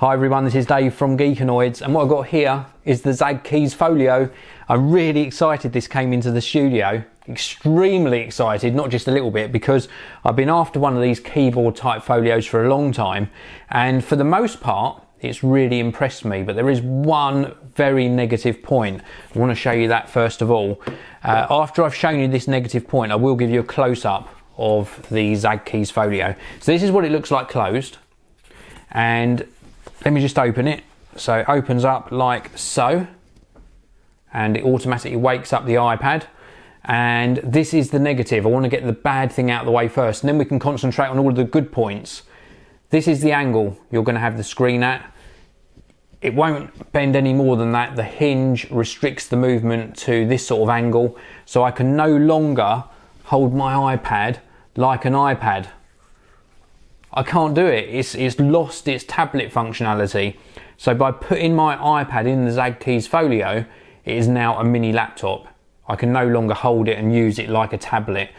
Hi everyone, this is Dave from Geekanoids, and what I've got here is the Zagg Keys Folio. I'm really excited this came into the studio. Extremely excited, not just a little bit, because I've been after one of these keyboard type folios for a long time, and for the most part it's really impressed me, but there is one very negative point. I want to show you that first of all. After I've shown you this negative point, I will give you a close-up of the Zagg Keys Folio. So this is what it looks like closed, and let me just open it. So it opens up like so, and it automatically wakes up the iPad. And this is the negative. I want to get the bad thing out of the way first, and then we can concentrate on all of the good points. This is the angle you're going to have the screen at. It won't bend any more than that. The hinge restricts the movement to this sort of angle, so I can no longer hold my iPad like an iPad. I can't do it. It's lost its tablet functionality. So by putting my iPad in the Zagg Keys Folio, it is now a mini laptop. I can no longer hold it and use it like a tablet.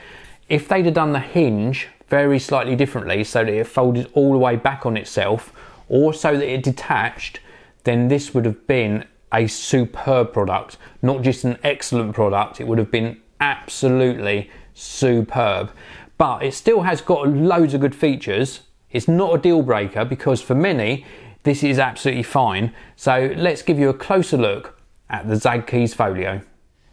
If they'd have done the hinge very slightly differently, so that it folded all the way back on itself, or so that it detached, then this would have been a superb product. Not just an excellent product, it would have been absolutely superb. But it still has got loads of good features. It's not a deal breaker, because for many this is absolutely fine. So let's give you a closer look at the Zagg Keys Folio.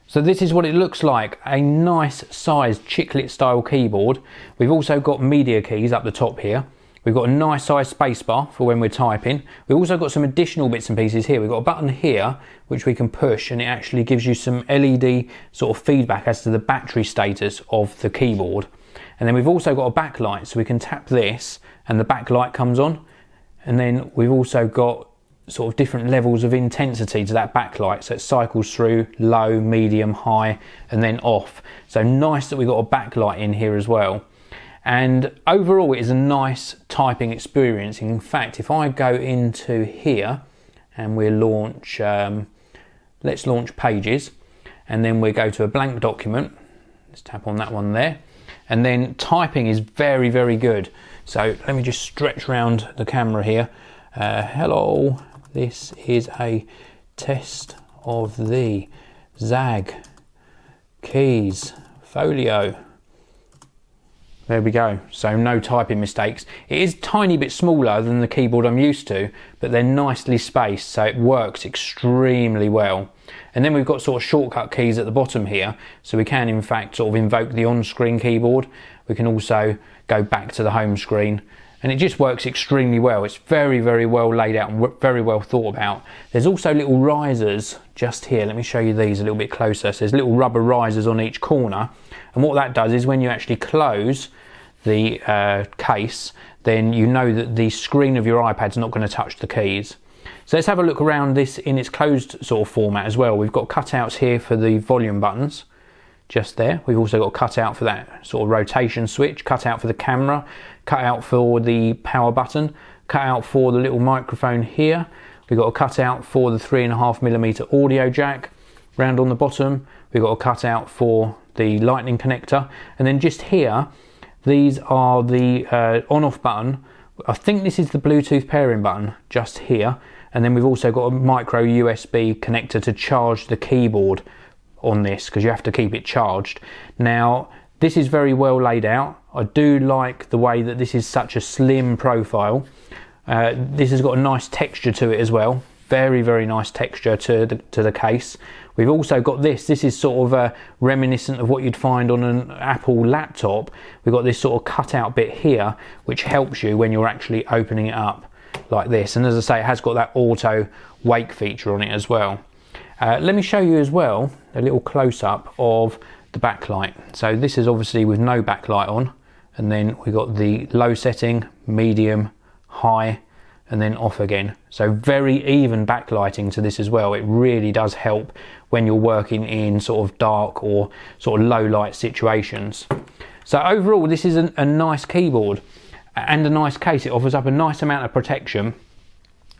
So this is what it looks like, a nice sized chiclet style keyboard. We've also got media keys up the top here. We've got a nice sized spacebar for when we're typing. We've also got some additional bits and pieces here. We've got a button here which we can push, and it actually gives you some LED sort of feedback as to the battery status of the keyboard. And then we've also got a backlight, so we can tap this and the backlight comes on. And then we've also got sort of different levels of intensity to that backlight, so it cycles through low, medium, high, and then off. So nice that we've got a backlight in here as well. And overall it is a nice typing experience. In fact, if I go into here and we launch, let's launch Pages, and then we go to a blank document. Let's tap on that one there. And then typing is very, very good. So let me just stretch around the camera here. Hello, this is a test of the Zagg Keys Folio. There we go, so no typing mistakes. It is a tiny bit smaller than the keyboard I'm used to, but they're nicely spaced, so it works extremely well. And then we've got sort of shortcut keys at the bottom here, so we can in fact sort of invoke the on-screen keyboard. We can also go back to the home screen, and it just works extremely well. It's very, very well laid out and very well thought about. There's also little risers just here. Let me show you these a little bit closer. So there's little rubber risers on each corner, and what that does is when you actually close the case, then you know that the screen of your iPad's not going to touch the keys. So let's have a look around this in its closed sort of format as well. We've got cutouts here for the volume buttons, just there. We've also got a cutout for that sort of rotation switch, cutout for the camera, cutout for the power button, cutout for the little microphone here. We've got a cutout for the 3.5mm audio jack. Round on the bottom, we've got a cutout for the lightning connector. And then just here, these are the on-off button. I think this is the Bluetooth pairing button just here. And then we've also got a micro USB connector to charge the keyboard on this, because you have to keep it charged. Now, this is very well laid out. I do like the way that this is such a slim profile. This has got a nice texture to it as well. Very, very nice texture to the case. We've also got this is sort of reminiscent of what you'd find on an Apple laptop. We've got this sort of cutout bit here, which helps you when you're actually opening it up like this. And as I say, it has got that auto wake feature on it as well. Let me show you as well a little close-up of the backlight. So this is obviously with no backlight on, and then we've got the low setting, medium, high, and then off again. So very even backlighting to this as well. It really does help when you're working in sort of dark or sort of low light situations. So overall, this is a nice keyboard and a nice case. It offers up a nice amount of protection.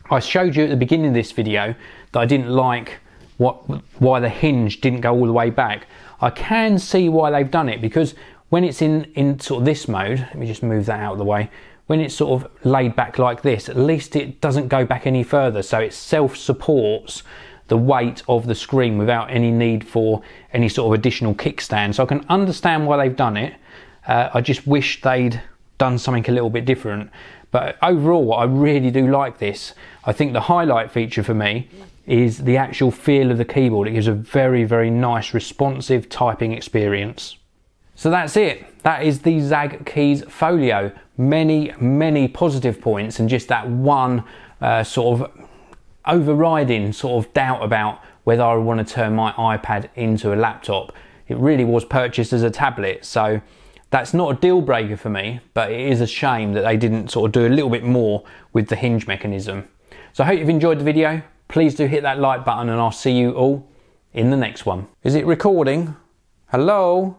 I showed you at the beginning of this video that I didn't like why the hinge didn't go all the way back. I can see why they've done it, because when it's in sort of this mode, let me just move that out of the way. when it's sort of laid back like this, at least it doesn't go back any further, so it self-supports the weight of the screen without any need for any sort of additional kickstand. So I can understand why they've done it. I just wish they'd done something a little bit different. But overall, I really do like this. I think the highlight feature for me is the actual feel of the keyboard. It gives a very, very nice responsive typing experience. So that's it. That is the Zagg Keys Folio. Many, many positive points, and just that one sort of overriding sort of doubt about whether I want to turn my iPad into a laptop. It really was purchased as a tablet, so that's not a deal breaker for me, but it is a shame that they didn't sort of do a little bit more with the hinge mechanism. So I hope you've enjoyed the video. Please do hit that like button, and I'll see you all in the next one. Is it recording? Hello?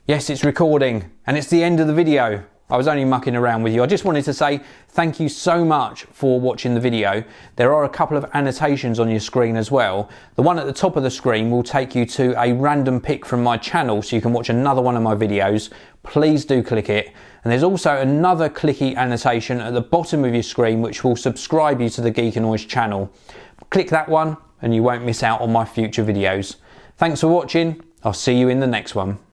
Yes, it's recording, and it's the end of the video. I was only mucking around with you. I just wanted to say thank you so much for watching the video. There are a couple of annotations on your screen as well. The one at the top of the screen will take you to a random pick from my channel, so you can watch another one of my videos. Please do click it. And there's also another clicky annotation at the bottom of your screen which will subscribe you to the Geekanoids channel. Click that one and you won't miss out on my future videos. Thanks for watching. I'll see you in the next one.